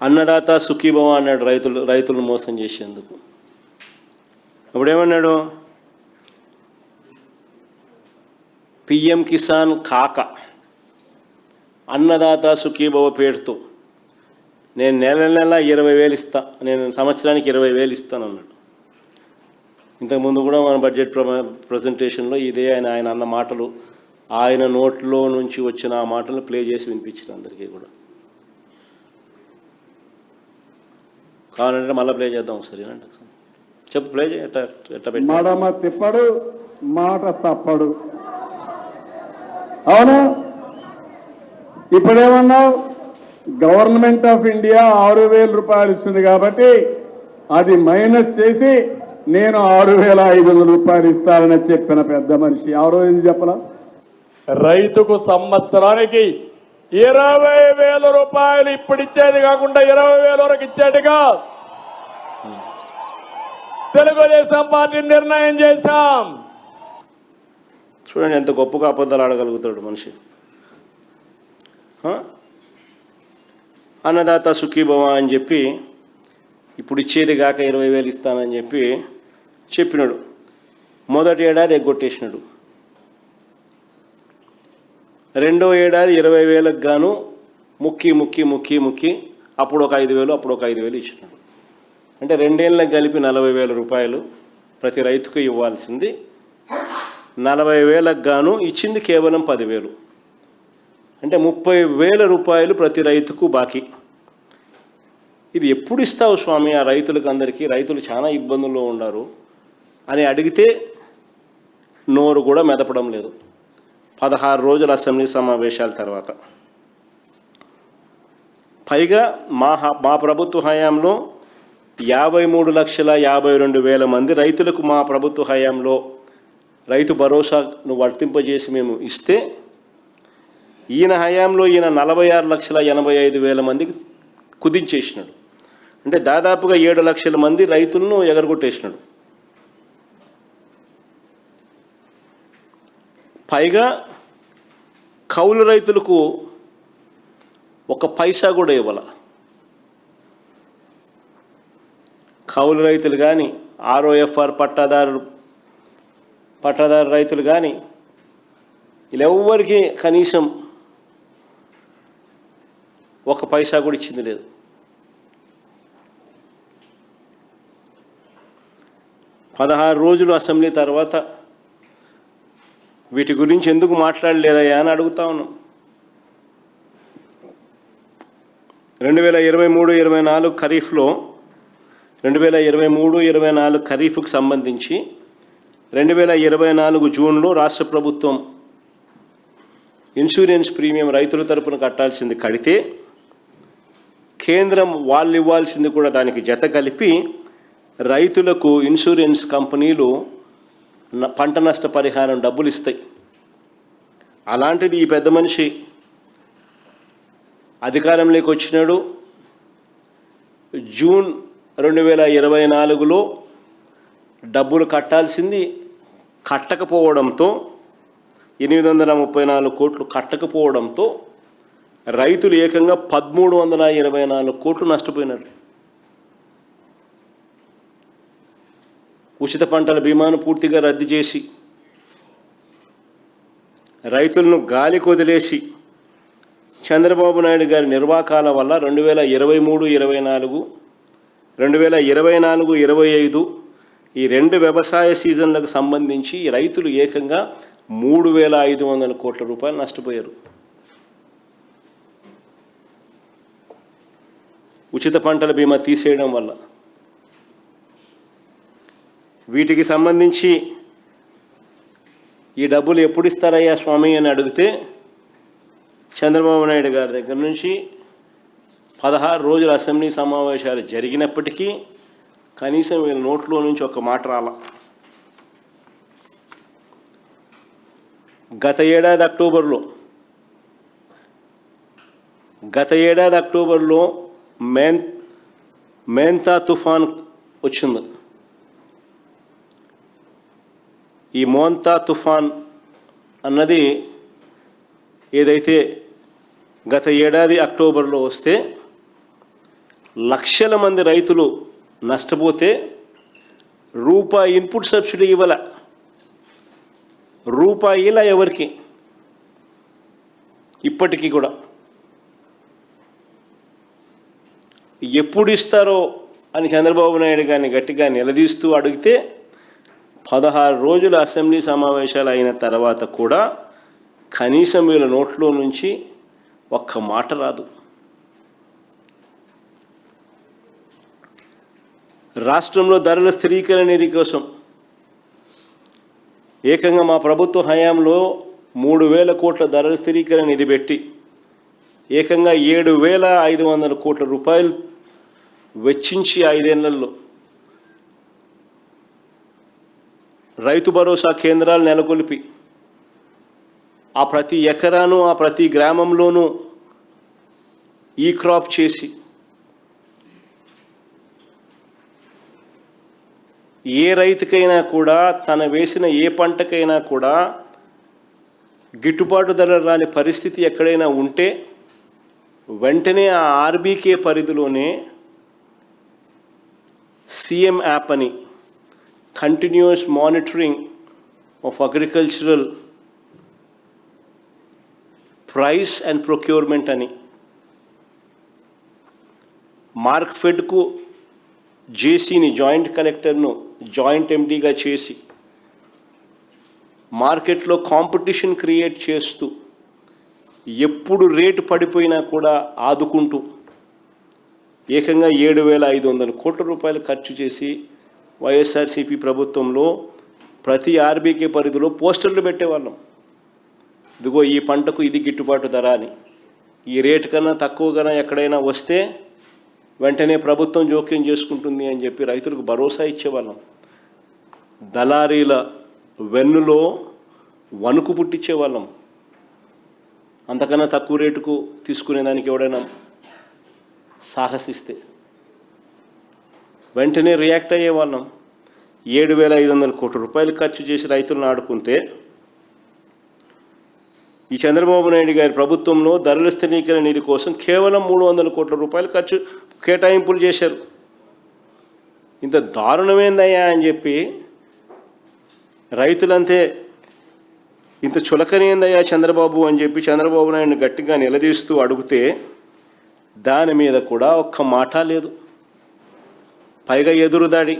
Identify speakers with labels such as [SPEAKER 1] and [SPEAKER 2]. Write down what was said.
[SPEAKER 1] అన్నదాత సుఖీభవ అన్నాడు రైతులను మోసం చేసేందుకు. అప్పుడేమన్నాడు, పిఎం కిసాన్ కాక అన్నదాత సుఖీభవ పేరుతో నేను నెల 20,000 ఇస్తా, నేను సంవత్సరానికి 20,000 ఇస్తాను అన్నాడు. ఇంతకుముందు కూడా మన బడ్జెట్ ప్రజెంటేషన్లో ఇదే ఆయన అన్న మాటలు, ఆయన నోట్లో నుంచి వచ్చిన ఆ మాటలు ప్లే చేసి వినిపించారు అందరికీ కూడా. కావాలంటే మళ్ళీ ప్లే చేద్దాం ఒకసారి. చెప్పు, ప్లే చేయ.
[SPEAKER 2] మడమ తిప్పడు, మాట తప్పడు. అవును, ఇప్పుడేమన్నావు, గవర్నమెంట్ ఆఫ్ ఇండియా 6,000 రూపాయలు ఇస్తుంది కాబట్టి అది మైనస్ చేసి నేను 6,500 రూపాయలు ఇస్తానని చెప్పిన పెద్ద మనిషి ఎవరో ఇది చెప్పలా?
[SPEAKER 3] రైతుకు సంవత్సరానికి 20,000 రూపాయలు ఇప్పుడు ఇచ్చేది కాకుండా 20,000 వరకు ఇచ్చేట్టుగా తెలుగుదేశం పార్టీ నిర్ణయం చేశాం.
[SPEAKER 1] చూడండి ఎంత గొప్పగా అబద్ధాలు ఆడగలుగుతాడు మనిషి. అన్నదాత సుఖీభవ అని చెప్పి ఇప్పుడు ఇచ్చేది కాక 20,000 ఇస్తానని చెప్పినాడు. మొదటి ఏడాది ఎగ్గొట్టేసినాడు. రెండో ఏడాది 20,000కు గాను ముక్కి అప్పుడు ఒక 5,000 అప్పుడు ఒక 5,000 ఇచ్చినాడు. అంటే 2 ఏళ్ళకి కలిపి 40,000 రూపాయలు ప్రతి రైతుకు ఇవ్వాల్సింది 40,000కు గాను ఇచ్చింది కేవలం 10,000. అంటే 30,000 రూపాయలు ప్రతి రైతుకు బాకీ. ఇది ఎప్పుడు ఇస్తావు స్వామి ఆ రైతులకు అందరికీ? రైతులు చాలా ఇబ్బందుల్లో ఉన్నారు అని అడిగితే నోరు కూడా మెదపడం లేదు. 16 రోజుల అసెంబ్లీ సమావేశాల తర్వాత. పైగా మా ప్రభుత్వ హయాంలో 53,52,000 మంది రైతులకు మా ప్రభుత్వ హయాంలో రైతు భరోసాను వర్తింపజేసి మేము ఇస్తే, ఈయన హయాంలో ఈయన 46,85,000 మందికి కుదించేసినాడు. అంటే దాదాపుగా 7 లక్షల మంది రైతులను ఎగరగొట్టేసినాడు. పైగా కౌలు రైతులకు 1 పైసా కూడా ఇవ్వాల. కౌలు రైతులు కానీ, ఆర్ఓఎఫ్ఆర్ పట్టాదారు రైతులు కానీ వీళ్ళెవ్వరికి కనీసం 1 పైసా కూడా ఇచ్చింది లేదు. పదహారు రోజులు అసెంబ్లీ తర్వాత వీటి గురించి ఎందుకు మాట్లాడలేదయ్యా అని అడుగుతా ఉన్నాం. 2023-24 ఖరీఫ్లో 2023-24 ఖరీఫ్కు సంబంధించి 2024 జూన్లో రాష్ట్ర ప్రభుత్వం ఇన్సూరెన్స్ ప్రీమియం రైతుల తరపున కట్టాల్సింది కడితే, కేంద్రం వాళ్ళు ఇవ్వాల్సింది కూడా దానికి జత కలిపి రైతులకు ఇన్సూరెన్స్ కంపెనీలు పంట నష్ట పరిహారం డబ్బులు ఇస్తాయి. అలాంటిది ఈ పెద్ద మనిషి అధికారంలోకి వచ్చినాడు. జూన్ 2024లో డబ్బులు కట్టాల్సింది కట్టకపోవడంతో, 834 కోట్లు కట్టకపోవడంతో రైతులు ఏకంగా 1,324 కోట్లు నష్టపోయినారు. ఉచిత పంటల బీమాను పూర్తిగా రద్దు చేసి, రైతులను గాలికి వదిలేసి, చంద్రబాబు నాయుడు గారి నిర్వాకాల వల్ల 2023-24, 2024-25 ఈ 2 వ్యవసాయ సీజన్లకు సంబంధించి రైతులు ఏకంగా 3,500 కోట్ల రూపాయలు నష్టపోయారు. ఉచిత పంటల బీమా తీసేయడం వల్ల. వీటికి సంబంధించి ఈ డబ్బులు ఎప్పుడు ఇస్తారయ్యా స్వామి అని అడిగితే, చంద్రబాబు నాయుడు గారి దగ్గర నుంచి 16 రోజుల అసెంబ్లీ సమావేశాలు జరిగినప్పటికీ కనీసం వీళ్ళ నోట్లో నుంచి ఒక మాట రాల. గత ఏడాది అక్టోబర్లో మేంతా తుఫాన్ వచ్చింది. ఈ మోంతా తుఫాన్ అన్నది ఏదైతే గత ఏడాది అక్టోబర్లో వస్తే, లక్షల మంది రైతులు నష్టపోతే రూపాయి ఇన్పుట్ సబ్సిడీ ఇవ్వాల, రూపాయి ఇలా ఎవరికి ఇప్పటికీ కూడా. ఎప్పుడు ఇస్తారో అని చంద్రబాబు నాయుడు గారిని గట్టిగా నిలదీస్తూ అడిగితే 16 రోజుల అసెంబ్లీ సమావేశాలు అయిన తర్వాత కూడా కనీసం వీళ్ళ నోట్లో నుంచి ఒక్క మాట రాదు. రాష్ట్రంలో ధరల స్థిరీకరణ నిధి కోసం ఏకంగా మా ప్రభుత్వ హయాంలో 3,000 కోట్ల ధరల స్థిరీకరణ నిధి పెట్టి ఏకంగా 7,500 కోట్ల రూపాయలు వెచ్చించి 5 ఏళ్లలో రైతు భరోసా కేంద్రాలు నెలకొల్పి ఆ ప్రతి ఎకరాను ఆ ప్రతి గ్రామంలోనూ ఈ క్రాప్ చేసి ఏ రైతుకైనా కూడా తన వేసిన ఏ పంటకైనా కూడా గిట్టుబాటు ధర రాని పరిస్థితి ఎక్కడైనా ఉంటే వెంటనే ఆ ఆర్బీకే పరిధిలోనే సీఎం యాప్ అని continuous monitoring of agricultural price and procurement అని మార్క్ఫెడ్కు జేసీని జాయింట్ కలెక్టర్ను జాయింట్ ఎండీగా చేసి మార్కెట్లో కాంపిటీషన్ క్రియేట్ చేస్తూ ఎప్పుడు రేటు పడిపోయినా కూడా ఆదుకుంటూ ఏకంగా 7,500 కోట్ల రూపాయలు ఖర్చు చేసి వైఎస్ఆర్సీపీ ప్రభుత్వంలో ప్రతి ఆర్బీకే పరిధిలో పోస్టర్లు పెట్టేవాళ్ళం. ఇదిగో ఈ పంటకు ఇది గిట్టుబాటు ధర అని, ఈ రేటు కన్నా తక్కువగా ఎక్కడైనా వస్తే వెంటనే ప్రభుత్వం జోక్యం చేసుకుంటుంది అని చెప్పి రైతులకు భరోసా ఇచ్చేవాళ్ళం. దళారీల వెన్నులో వణుకు పుట్టించేవాళ్ళం. అంతకన్నా తక్కువ రేటుకు తీసుకునేదానికి ఎవడైనా సాహసిస్తే వెంటనే రియాక్ట్ అయ్యేవాళ్ళం. 7,500 కోట్ల రూపాయలు ఖర్చు చేసి రైతులను ఆడుకుంటే ఈ చంద్రబాబు నాయుడు గారి ప్రభుత్వంలో ధరల స్థిరీకరణ నిధి కోసం కేవలం 300 కోట్ల రూపాయలు కేటాయింపులు చేశారు. ఇంత దారుణమేందయ్యా అని చెప్పి రైతులంతే ఇంత చులకనేందయ్యా చంద్రబాబు అని చెప్పి చంద్రబాబు నాయుడిని గట్టిగా నిలదీస్తూ అడిగితే దాని మీద కూడా ఒక్క మాట లేదు. పైగా ఎదురుదాడి.